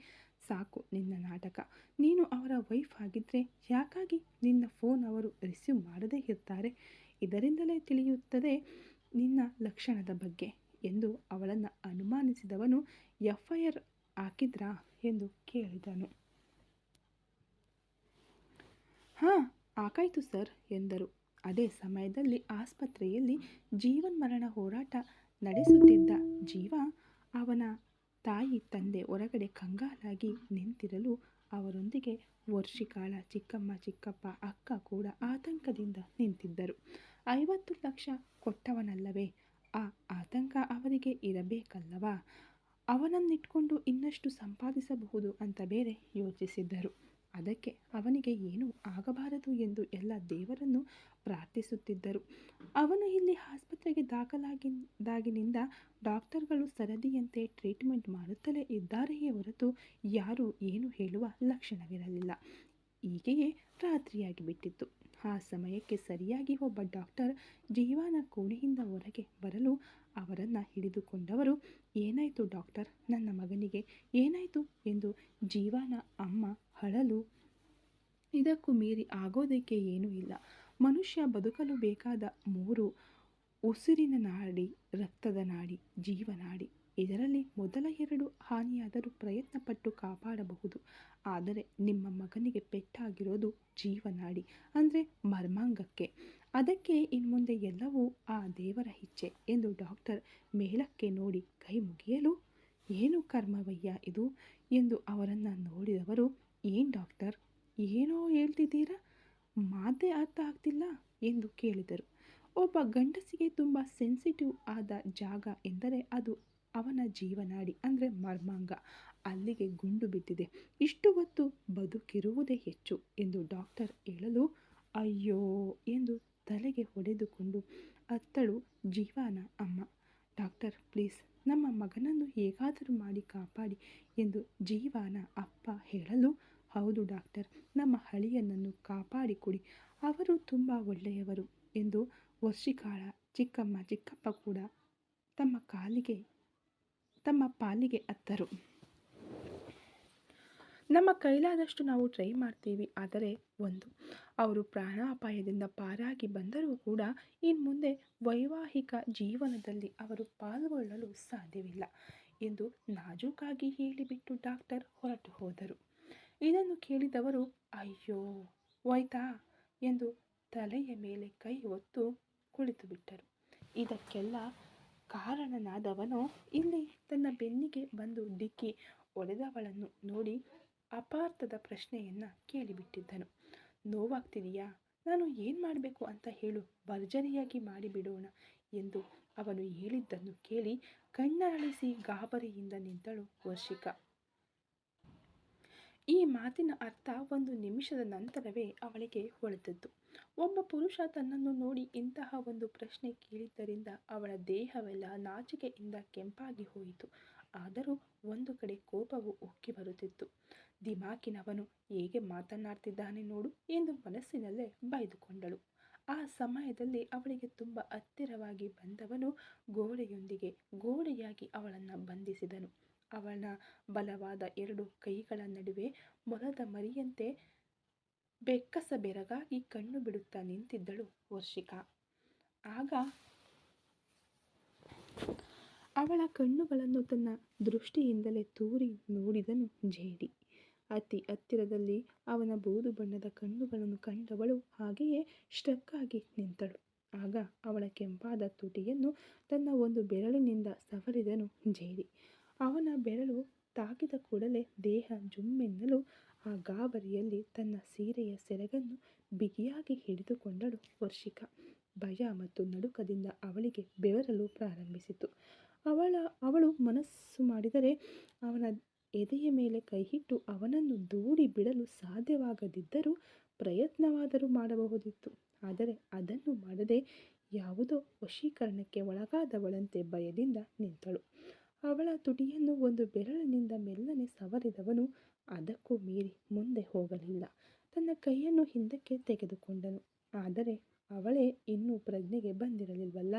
ಸಾಕು ನಿನ್ನ ನಾಟಕ. ನೀನು ಅವರ ವೈಫ್ ಆಗಿದ್ರೆ ಯಾಕಾಗಿ ನಿನ್ನ ಫೋನ್ ಅವರು ರಿಸೀವ್ ಮಾಡದೇ ಇರ್ತಾರೆ? ಇದರಿಂದಲೇ ತಿಳಿಯುತ್ತದೆ ನಿನ್ನ ಲಕ್ಷಣದ ಬಗ್ಗೆ ಎಂದು ಅವಳನ್ನು ಅನುಮಾನಿಸಿದವನು, FIR ಹಾಕಿದ್ರಾ ಎಂದು ಕೇಳಿದನು. ಹಾಂ, ಹಾಕಾಯ್ತು ಸರ್ ಎಂದರು. ಅದೇ ಸಮಯದಲ್ಲಿ ಆಸ್ಪತ್ರೆಯಲ್ಲಿ ಜೀವನ್ಮರಣ ಹೋರಾಟ ನಡೆಸುತ್ತಿದ್ದ ಜೀವ, ಅವನ ತಾಯಿ ತಂದೆ ಹೊರಗಡೆ ಕಂಗಾಲಾಗಿ ನಿಂತಿರಲು ಅವರೊಂದಿಗೆ ವರ್ಷಿಕಾಳ ಚಿಕ್ಕಮ್ಮ ಚಿಕ್ಕಪ್ಪ ಅಕ್ಕ ಕೂಡ ಆತಂಕದಿಂದ ನಿಂತಿದ್ದರು. 50 ಲಕ್ಷ ಕೊಟ್ಟವನಲ್ಲವೇ? ಆ ಆತಂಕ ಅವರಿಗೆ ಇರಬೇಕಲ್ಲವಾ? ಅವನನ್ನಿಟ್ಕೊಂಡು ಇನ್ನಷ್ಟು ಸಂಪಾದಿಸಬಹುದು ಅಂತ ಬೇರೆ ಯೋಚಿಸಿದ್ದರು. ಅದಕ್ಕೆ ಅವನಿಗೆ ಏನೂ ಆಗಬಾರದು ಎಂದು ಎಲ್ಲ ದೇವರನ್ನು ಪ್ರಾರ್ಥಿಸುತ್ತಿದ್ದರು. ಅವನು ಇಲ್ಲಿ ಆಸ್ಪತ್ರೆಗೆ ದಾಖಲಾಗಿನಿಂದ ಡಾಕ್ಟರ್ಗಳು ಸರದಿಯಂತೆ ಟ್ರೀಟ್ಮೆಂಟ್ ಮಾಡುತ್ತಲೇ ಇದ್ದಾರೆಯೇ ಹೊರತು ಯಾರೂ ಏನು ಹೇಳುವ ಲಕ್ಷಣವಿರಲಿಲ್ಲ. ಹೀಗೆಯೇ ರಾತ್ರಿಯಾಗಿ ಬಿಟ್ಟಿತ್ತು. ಆ ಸಮಯಕ್ಕೆ ಸರಿಯಾಗಿ ಒಬ್ಬ ಡಾಕ್ಟರ್ ಜೀವನ ಕೋಣೆಯಿಂದ ಹೊರಗೆ ಬರಲು ಅವರನ್ನು ಹಿಡಿದುಕೊಂಡವರು, ಏನಾಯಿತು ಡಾಕ್ಟರ್, ನನ್ನ ಮಗನಿಗೆ ಏನಾಯಿತು ಎಂದು ಜೀವನ ಅಮ್ಮ ಅಳಲು, ಇದಕ್ಕೂ ಮೀರಿ ಆಗೋದಕ್ಕೆ ಏನೂ ಇಲ್ಲ. ಮನುಷ್ಯ ಬದುಕಲು ಬೇಕಾದ 3: ಉಸಿರಿನ ನಾಡಿ, ರಕ್ತದ ನಾಡಿ, ಜೀವನಾಡಿ. ಇದರಲ್ಲಿ ಮೊದಲ 2 ಹಾನಿಯಾದರೂ ಪ್ರಯತ್ನಪಟ್ಟು ಕಾಪಾಡಬಹುದು. ಆದರೆ ನಿಮ್ಮ ಮಗನಿಗೆ ಪೆಟ್ಟಾಗಿರೋದು ಜೀವನಾಡಿ ಅಂದರೆ ಮರ್ಮಾಂಗಕ್ಕೆ. ಅದಕ್ಕೆ ಇನ್ಮುಂದೆ ಎಲ್ಲವೂ ಆ ದೇವರ ಇಚ್ಛೆ ಎಂದು ಡಾಕ್ಟರ್ ಮೇಲಕ್ಕೆ ನೋಡಿ ಕೈ ಮುಗಿಯಲು, ಏನು ಕರ್ಮವಯ್ಯ ಇದು ಎಂದು ಅವರನ್ನು ನೋಡಿದವರು, ಏನು ಡಾಕ್ಟರ್, ಏನೋ ಹೇಳ್ತಿದ್ದೀರಾ, ಮಾತೇ ಅರ್ಥ ಆಗ್ತಿಲ್ಲ ಎಂದು ಕೇಳಿದರು. ಒಬ್ಬ ಗಂಡಸಿಗೆ ತುಂಬ ಸೆನ್ಸಿಟಿವ್ ಆದ ಜಾಗ ಎಂದರೆ ಅದು ಅವನ ಜೀವನಾಡಿ ಅಂದರೆ ಮರ್ಮಾಂಗ. ಅಲ್ಲಿಗೆ ಗುಂಡು ಬಿದ್ದಿದೆ. ಇಷ್ಟು ಹೊತ್ತು ಬದುಕಿರುವುದೇ ಹೆಚ್ಚು ಎಂದು ಡಾಕ್ಟರ್ ಹೇಳಲು, ಅಯ್ಯೋ ಎಂದು ತಲೆಗೆ ಹೊಡೆದುಕೊಂಡು ಅತ್ತಳು ಜೀವನ ಅಮ್ಮ. ಡಾಕ್ಟರ್ ಪ್ಲೀಸ್ ನಮ್ಮ ಮಗನನ್ನು ಹೇಗಾದರೂ ಮಾಡಿ ಕಾಪಾಡಿ ಎಂದು ಜೀವನ ಅಪ್ಪ ಹೇಳಲು, ಹೌದು ಡಾಕ್ಟರ್, ನಮ್ಮ ಅಳಿಯನನ್ನು ಕಾಪಾಡಿಕೊಡಿ, ಅವರು ತುಂಬ ಒಳ್ಳೆಯವರು ಎಂದು ವರ್ಷಿಕಾಳ ಚಿಕ್ಕಮ್ಮ ಚಿಕ್ಕಪ್ಪ ಕೂಡ ತಮ್ಮ ಪಾಲಿಗೆ ಅತ್ತರು. ನಮ್ಮ ಕೈಲಾದಷ್ಟು ನಾವು ಟ್ರೈ ಮಾಡ್ತೀವಿ. ಆದರೆ ಅವರು ಪ್ರಾಣಾಪಾಯದಿಂದ ಪಾರಾಗಿ ಬಂದರೂ ಕೂಡ ಇನ್ಮುಂದೆ ವೈವಾಹಿಕ ಜೀವನದಲ್ಲಿ ಅವರು ಪಾಲ್ಗೊಳ್ಳಲು ಸಾಧ್ಯವಿಲ್ಲ ಎಂದು ನಾಜೂಕಾಗಿ ಹೇಳಿಬಿಟ್ಟು ಡಾಕ್ಟರ್ ಹೊರಟು ಹೋದರು. ಇದನ್ನು ಕೇಳಿದವರು, ಅಯ್ಯೋ ಹೋಯ್ತಾ ಎಂದು ತಲೆಯ ಮೇಲೆ ಕೈ ಹೊತ್ತು ಕುಳಿತುಬಿಟ್ಟರು. ಇದಕ್ಕೆಲ್ಲ ಕಾರಣನಾದವನು ಇಲ್ಲಿ ತನ್ನ ಬೆನ್ನಿಗೆ ಬಂದು ಡಿಕ್ಕಿ ಹೊಡೆದವಳನ್ನು ನೋಡಿ ಅಪಾರ್ಥದ ಪ್ರಶ್ನೆಯನ್ನು ಕೇಳಿಬಿಟ್ಟಿದ್ದನು. ನೋವಾಗ್ತಿದೆಯಾ? ನಾನು ಏನು ಮಾಡಬೇಕು ಅಂತ ಹೇಳು, ಭರ್ಜರಿಯಾಗಿ ಮಾಡಿಬಿಡೋಣ ಎಂದು ಅವನು ಹೇಳಿದ್ದನ್ನು ಕೇಳಿ ಕಣ್ಣರಳಿಸಿ ಗಾಬರಿಯಿಂದ ನಿಂತಳು ವರ್ಷಿಕಾ. ಈ ಮಾತಿನ ಅರ್ಥ 1 ನಿಮಿಷದ ನಂತರವೇ ಅವಳಿಗೆ ಹೊಳೆದದ್ದು. ಒಬ್ಬ ಪುರುಷ ತನ್ನನ್ನು ನೋಡಿ ಇಂತಹ ಒಂದು ಪ್ರಶ್ನೆ ಕೇಳಿದ್ದರಿಂದ ಅವಳ ದೇಹವೆಲ್ಲ ನಾಚಿಕೆಯಿಂದ ಕೆಂಪಾಗಿ ಹೋಯಿತು. ಆದರೂ ಒಂದು ಕಡೆ ಕೋಪವು ಉಕ್ಕಿ ಬರುತ್ತಿತ್ತು. ದಿಮಾಕಿನವನು ಹೇಗೆ ಮಾತನಾಡ್ತಿದ್ದಾನೆ ನೋಡು ಎಂದು ಮನಸ್ಸಿನಲ್ಲೇ ಬೈದುಕೊಂಡಳು. ಆ ಸಮಯದಲ್ಲಿ ಅವಳಿಗೆ ತುಂಬ ಹತ್ತಿರವಾಗಿ ಬಂದವನು ಗೋಡೆಯಾಗಿ ಅವಳನ್ನು ಬಂಧಿಸಿದನು. ಅವಳ ಬಲವಾದ 2 ಕೈಗಳ ನಡುವೆ ಮೊಲದ ಮರಿಯಂತೆ ಬೆಕ್ಕಸ ಬೆರಗಾಗಿ ಕಣ್ಣು ಬಿಡುತ್ತಾ ನಿಂತಿದ್ದಳು ವರ್ಷಿಕಾ. ಅವಳ ಕಣ್ಣುಗಳನ್ನು ತನ್ನ ದೃಷ್ಟಿಯಿಂದಲೇ ತೂರಿ ನೋಡಿದನು ಜೇಡಿ. ಅತಿ ಹತ್ತಿರದಲ್ಲಿ ಅವನ ಬೂದು ಬಣ್ಣದ ಕಣ್ಣುಗಳನ್ನು ಕಂಡವಳು ಹಾಗೆಯೇ ಸ್ಟ್ರಕ್ ಆಗಿ ನಿಂತಳು. ಆಗ ಅವಳ ಕೆಂಪಾದ ತುಟಿಯನ್ನು ತನ್ನ ಒಂದು ಬೆರಳಿನಿಂದ ಸವರಿದನು ಜೇಡಿ. ಅವನ ಬೆರಳು ತಾಕಿದ ಕೂಡಲೇ ದೇಹ ಜುಮ್ಮೆನ್ನಲು ಆ ಗಾಬರಿಯಲ್ಲಿ ತನ್ನ ಸೀರೆಯ ಸೆರಗನ್ನು ಬಿಗಿಯಾಗಿ ಹಿಡಿದುಕೊಂಡಳು ವರ್ಷಿಕ. ಭಯ ಮತ್ತು ನಡುಕದಿಂದ ಅವಳಿಗೆ ಬೆವರಲು ಪ್ರಾರಂಭಿಸಿತು. ಅವಳು ಮನಸ್ಸು ಮಾಡಿದರೆ ಅವನ ಎದೆಯ ಮೇಲೆ ಕೈಯಿಟ್ಟು ಅವನನ್ನು ದೂಡಿ ಬಿಡಲು ಸಾಧ್ಯವಾಗದಿದ್ದರೂ ಪ್ರಯತ್ನವಾದರೂ ಮಾಡಬಹುದಿತ್ತು. ಆದರೆ ಅದನ್ನು ಮಾಡದೆ ಯಾವುದೋ ವಶೀಕರಣಕ್ಕೆ ಒಳಗಾದವಳಂತೆ ಭಯದಿಂದ ನಿಂತಳು. ಅವಳ ತುಟಿಯನ್ನು ಒಂದು ಬೆರಳಿನಿಂದ ಮೆಲ್ಲನೆ ಸವರಿದವನು ಅದಕ್ಕೂ ಮೀರಿ ಮುಂದೆ ಹೋಗಲಿಲ್ಲ. ತನ್ನ ಕೈಯನ್ನು ಹಿಂದಕ್ಕೆ ತೆಗೆದುಕೊಂಡನು. ಆದರೆ ಅವಳೇ ಇನ್ನೂ ಪ್ರಜ್ಞೆಗೆ ಬಂದಿರಲಿಲ್ವಲ್ಲ.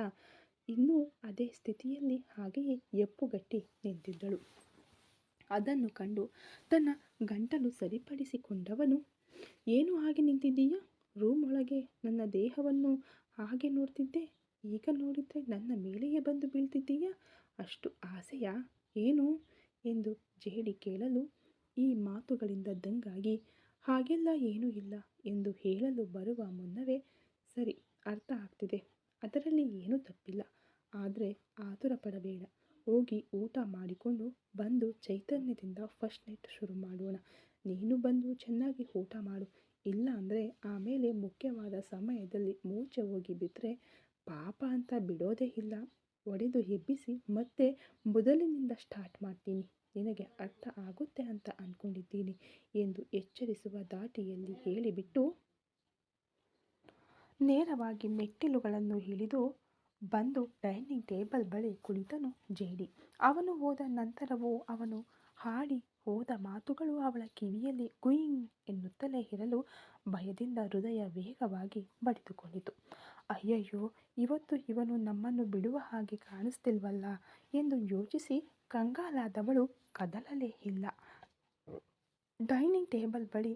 ಇನ್ನೂ ಅದೇ ಸ್ಥಿತಿಯಲ್ಲಿ ಹಾಗೆಯೇ ಎಪ್ಪುಗಟ್ಟಿ ನಿಂತಿದ್ದಳು. ಅದನ್ನು ಕಂಡು ತನ್ನ ಗಂಟಲು ಸರಿಪಡಿಸಿಕೊಂಡವನು, ಏನು ಹಾಗೆ ನಿಂತಿದ್ದೀಯಾ? ರೂಮ್ ಒಳಗೆ ನನ್ನ ದೇಹವನ್ನು ಹಾಗೆ ನೋಡ್ತಿದ್ದೆ, ಈಗ ನೋಡಿದರೆ ನನ್ನ ಮೇಲೆಯೇ ಬಂದು ಬೀಳ್ತಿದ್ದೀಯಾ? ಅಷ್ಟು ಆಸೆಯಾ ಏನು ಎಂದು ಜೇಡಿ ಕೇಳಲು ಈ ಮಾತುಗಳಿಂದ ದಂಗಾಗಿ ಹಾಗೆಲ್ಲ ಏನೂ ಇಲ್ಲ ಎಂದು ಹೇಳಲು ಬರುವ ಮುನ್ನವೇ, ಸರಿ, ಅರ್ಥ ಆಗ್ತಿದೆ, ಅದರಲ್ಲಿ ಏನೂ ತಪ್ಪಿಲ್ಲ. ಆದರೆ ಆತುರ ಪಡಬೇಡ. ಹೋಗಿ ಊಟ ಮಾಡಿಕೊಂಡು ಬಂದು ಚೈತನ್ಯದಿಂದ ಫಸ್ಟ್ ನೈಟ್ ಶುರು ಮಾಡೋಣ. ನೀನು ಬಂದು ಚೆನ್ನಾಗಿ ಊಟ ಮಾಡು. ಇಲ್ಲ ಅಂದರೆ ಆಮೇಲೆ ಮುಖ್ಯವಾದ ಸಮಯದಲ್ಲಿ ಮೂರ್ಛೆ ಹೋಗಿ ಬಿದ್ದರೆ ಪಾಪ ಅಂತ ಬಿಡೋದೇ ಇಲ್ಲ. ಒಡೆದು ಎಬ್ಬಿಸಿ ಮತ್ತೆ ಮೊದಲಿನಿಂದ ಸ್ಟಾರ್ಟ್ ಮಾಡ್ತೀನಿ. ನಿನಗೆ ಅರ್ಥ ಆಗುತ್ತೆ ಅಂತ ಅಂದ್ಕೊಂಡಿದ್ದೀನಿ ಎಂದು ಎಚ್ಚರಿಸುವ ಧಾಟಿಯಲ್ಲಿ ಹೇಳಿಬಿಟ್ಟು ನೇರವಾಗಿ ಮೆಟ್ಟಿಲುಗಳನ್ನು ಇಳಿದು ಬಂದು ಡೈನಿಂಗ್ ಟೇಬಲ್ ಬಳಿ ಕುಳಿತನು ಜೇಡಿ. ಅವನು ಹೋದ ನಂತರವೂ ಅವನು ಹಾಡಿ ಹೋದ ಮಾತುಗಳು ಅವಳ ಕಿವಿಯಲ್ಲಿ ಗುಯಿಂಗ್ ಎನ್ನುತ್ತಲೇ ಇರಲು ಭಯದಿಂದ ಹೃದಯ ವೇಗವಾಗಿ ಬಡಿದುಕೊಂಡಿತು. ಅಯ್ಯಯ್ಯೋ, ಇವತ್ತು ಇವನು ನಮ್ಮನ್ನು ಬಿಡುವ ಹಾಗೆ ಕಾಣಿಸ್ತಿಲ್ವಲ್ಲ ಎಂದು ಯೋಚಿಸಿ ಕಂಗಾಲಾದವಳು ಕದಲಲೇ ಇಲ್ಲ. ಡೈನಿಂಗ್ ಟೇಬಲ್ ಬಳಿ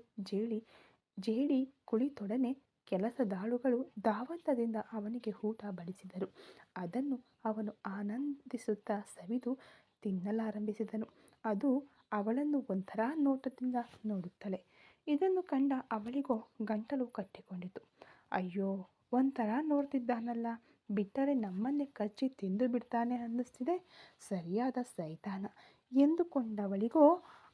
ಜೇಡಿ ಕುಳಿತೊಡನೆ ಕೆಲಸದಾಳುಗಳು ಧಾವಂತದಿಂದ ಅವನಿಗೆ ಊಟ ಬಡಿಸಿದರು. ಅದನ್ನು ಅವನು ಆನಂದಿಸುತ್ತಾ ಸವಿದು ತಿನ್ನಲಾರಂಭಿಸಿದನು. ಅದು ಅವಳನ್ನು ಒಂಥರ ನೋಟದಿಂದ ನೋಡುತ್ತಲೇ. ಇದನ್ನು ಕಂಡ ಅವಳಿಗೋ ಗಂಟಲು ಕಟ್ಟಿಕೊಂಡಿತು. ಅಯ್ಯೋ, ಒಂಥರ ನೋಡ್ತಿದ್ದಾನಲ್ಲ, ಬಿಟ್ಟರೆ ನಮ್ಮನ್ನೇ ಕಚ್ಚಿ ತಿಂದು ಬಿಡ್ತಾನೆ ಅನ್ನಿಸ್ತಿದೆ, ಸರಿಯಾದ ಸೈತಾನ ಎಂದುಕೊಂಡವಳಿಗೋ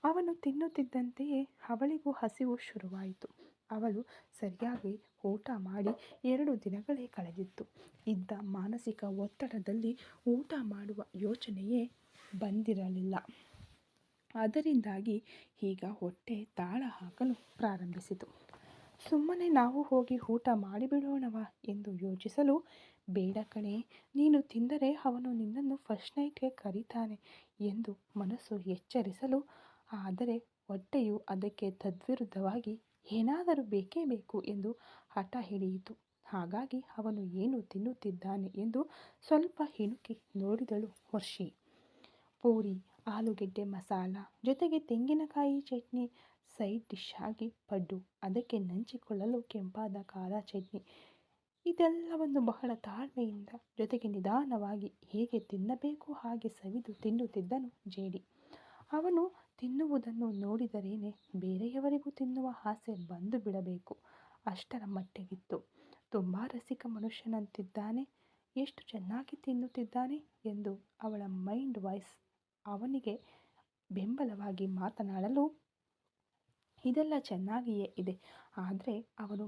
ಅವನು ತಿನ್ನುತ್ತಿದ್ದಂತೆಯೇ ಅವಳಿಗೂ ಹಸಿವು ಶುರುವಾಯಿತು. ಅವಳು ಸರಿಯಾಗಿ ಊಟ ಮಾಡಿ 2 ದಿನಗಳೇ ಕಳೆದಿತ್ತು. ಇದ್ದ ಮಾನಸಿಕ ಒತ್ತಡದಲ್ಲಿ ಊಟ ಮಾಡುವ ಯೋಚನೆಯೇ ಬಂದಿರಲಿಲ್ಲ. ಅದರಿಂದಾಗಿ ಈಗ ಹೊಟ್ಟೆ ತಾಳ ಹಾಕಲು ಪ್ರಾರಂಭಿಸಿತು. ಸುಮ್ಮನೆ ನಾವು ಹೋಗಿ ಊಟ ಮಾಡಿಬಿಡೋಣವಾ ಎಂದು ಯೋಚಿಸಲು, ಬೇಡ ಕಣೆ, ನೀನು ತಿಂದರೆ ಅವನು ನಿನ್ನನ್ನು ಫಸ್ಟ್ ನೈಟ್ಗೆ ಕರೀತಾನೆ ಎಂದು ಮನಸ್ಸು ಎಚ್ಚರಿಸಲು, ಆದರೆ ಹೊಟ್ಟೆಯು ಅದಕ್ಕೆ ತದ್ವಿರುದ್ಧವಾಗಿ ಏನಾದರೂ ಬೇಕೇ ಬೇಕು ಎಂದು ಹಠ ಹಿಡಿಯಿತು. ಹಾಗಾಗಿ ಅವನು ಏನು ತಿನ್ನುತ್ತಿದ್ದಾನೆ ಎಂದು ಸ್ವಲ್ಪ ಇಣುಕಿ ನೋಡಿದಳು ವರ್ಷಿ. ಪೂರಿ, ಆಲೂಗೆಡ್ಡೆ ಮಸಾಲ, ಜೊತೆಗೆ ತೆಂಗಿನಕಾಯಿ ಚಟ್ನಿ, ಸೈಡ್ ಡಿಶ್ ಆಗಿ ಪಡ್ಡು, ಅದಕ್ಕೆ ನಂಚಿಕೊಳ್ಳಲು ಕೆಂಪಾದ ಖಾರ ಚಟ್ನಿ. ಇದೆಲ್ಲವನ್ನು ಬಹಳ ತಾಳ್ಮೆಯಿಂದ ಜೊತೆಗೆ ನಿಧಾನವಾಗಿ ಹೇಗೆ ತಿನ್ನಬೇಕು ಹಾಗೆ ಸವಿದು ತಿನ್ನುತ್ತಿದ್ದನು ಜೇಡಿ. ಅವನು ತಿನ್ನುವುದನ್ನು ನೋಡಿದರೇನೆ ಬೇರೆಯವರಿಗೂ ತಿನ್ನುವ ಆಸೆ ಬಂದು ಬಿಡಬೇಕು, ಅಷ್ಟರ ಮಟ್ಟಿಗಿತ್ತು. ತುಂಬ ರಸಿಕ ಮನುಷ್ಯನಂತಿದ್ದಾನೆ, ಎಷ್ಟು ಚೆನ್ನಾಗಿ ತಿನ್ನುತ್ತಿದ್ದಾನೆ ಎಂದು ಅವಳ ಮೈಂಡ್ ವಾಯ್ಸ್ ಅವನಿಗೆ ಬೆಂಬಲವಾಗಿ ಮಾತನಾಡಲು, ಇದೆಲ್ಲ ಚೆನ್ನಾಗಿಯೇ ಇದೆ, ಆದರೆ ಅವನು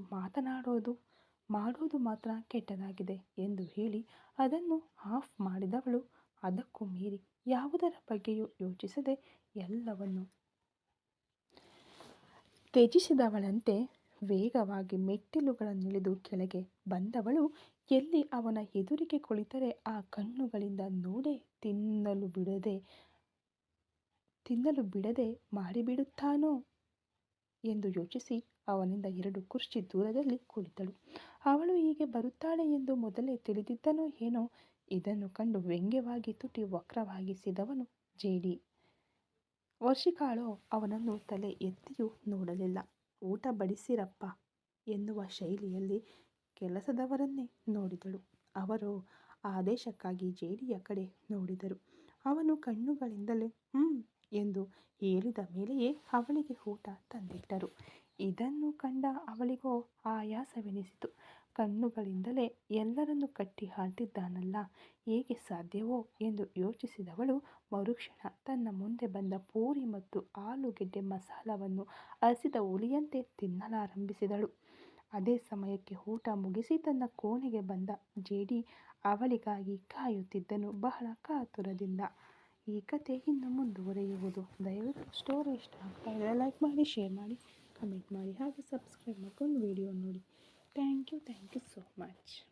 ಮಾಡೋದು ಮಾತ್ರ ಕೆಟ್ಟದಾಗಿದೆ ಎಂದು ಹೇಳಿ ಅದನ್ನು ಆಫ್ ಮಾಡಿದವಳು ಅದಕ್ಕೂ ಮೀರಿ ಯಾವುದರ ಬಗ್ಗೆಯೂ ಯೋಚಿಸದೆ ಎಲ್ಲವನ್ನು ತ್ಯಜಿಸಿದವಳಂತೆ ವೇಗವಾಗಿ ಮೆಟ್ಟಿಲುಗಳನ್ನಿಳಿದು ಕೆಳಗೆ ಬಂದವಳು, ಎಲ್ಲಿ ಅವನ ಎದುರಿಗೆ ಕುಳಿತರೆ ಆ ಕಣ್ಣುಗಳಿಂದ ನೋಡೇ ತಿನ್ನಲು ಬಿಡದೆ ಮಾಡಿಬಿಡುತ್ತಾನೋ ಎಂದು ಯೋಚಿಸಿ ಅವನಿಂದ 2 ಕುರ್ಚಿ ದೂರದಲ್ಲಿ ಕುಳಿತಳು. ಅವಳು ಹೀಗೆ ಬರುತ್ತಾಳೆ ಎಂದು ಮೊದಲೇ ತಿಳಿದಿದ್ದನೋ ಏನೋ. ಇದನ್ನು ಕಂಡು ವ್ಯಂಗ್ಯವಾಗಿ ತುಟಿ ವಕ್ರವಾಗಿಸಿದವನು ಜೇಡಿ. ವರ್ಷಿಕಾಳೋ ಅವನನ್ನು ತಲೆ ಎತ್ತಿಯೂ ನೋಡಲಿಲ್ಲ. ಊಟ ಬಡಿಸಿರಪ್ಪ ಎನ್ನುವ ಶೈಲಿಯಲ್ಲಿ ಕೆಲಸದವರನ್ನೇ ನೋಡಿದಳು. ಅವರು ಆದೇಶಕ್ಕಾಗಿ ಜೇಡಿಯ ಕಡೆ ನೋಡಿದರು. ಅವನು ಕಣ್ಣುಗಳಿಂದಲೇ ಎಂದು ಹೇಳಿದ ಮೇಲೆಯೇ ಅವಳಿಗೆ ಊಟ ತಂದಿಟ್ಟರು. ಇದನ್ನು ಕಂಡ ಅವಳಿಗೋ ಆಯಾಸವೆನಿಸಿತು. ಕಣ್ಣುಗಳಿಂದಲೇ ಎಲ್ಲರನ್ನೂ ಕಟ್ಟಿ ಆಳ್ತಿದ್ದಾನಲ್ಲ, ಹೇಗೆ ಸಾಧ್ಯವೋ ಎಂದು ಯೋಚಿಸಿದವಳು ಮರುಕ್ಷಣ ತನ್ನ ಮುಂದೆ ಬಂದ ಪೂರಿ ಮತ್ತು ಆಲೂಗೆಡ್ಡೆ ಮಸಾಲವನ್ನು ಹಸಿದ ಹುಲಿಯಂತೆ ತಿನ್ನಲಾರಂಭಿಸಿದಳು. ಅದೇ ಸಮಯಕ್ಕೆ ಊಟ ಮುಗಿಸಿ ತನ್ನ ಕೋಣೆಗೆ ಬಂದ ಜೇಡಿ ಅವಳಿಗಾಗಿ ಕಾಯುತ್ತಿದ್ದನು, ಬಹಳ ಕಾತುರದಿಂದ. ಈ ಕತೆ ಇನ್ನು ಮುಂದುವರಿಯುವುದು. ದಯವಿಟ್ಟು ಸ್ಟೋರಿ ಇಷ್ಟ ಆಗ್ತಾ ಇದ್ದರೆ ಲೈಕ್ ಮಾಡಿ, ಶೇರ್ ಮಾಡಿ, ಕಮೆಂಟ್ ಮಾಡಿ, ಹಾಗೆ ಸಬ್ಸ್ಕ್ರೈಬ್ ಮಾಡ್ಕೊಂಡು ವಿಡಿಯೋ ನೋಡಿ. Thank you so much.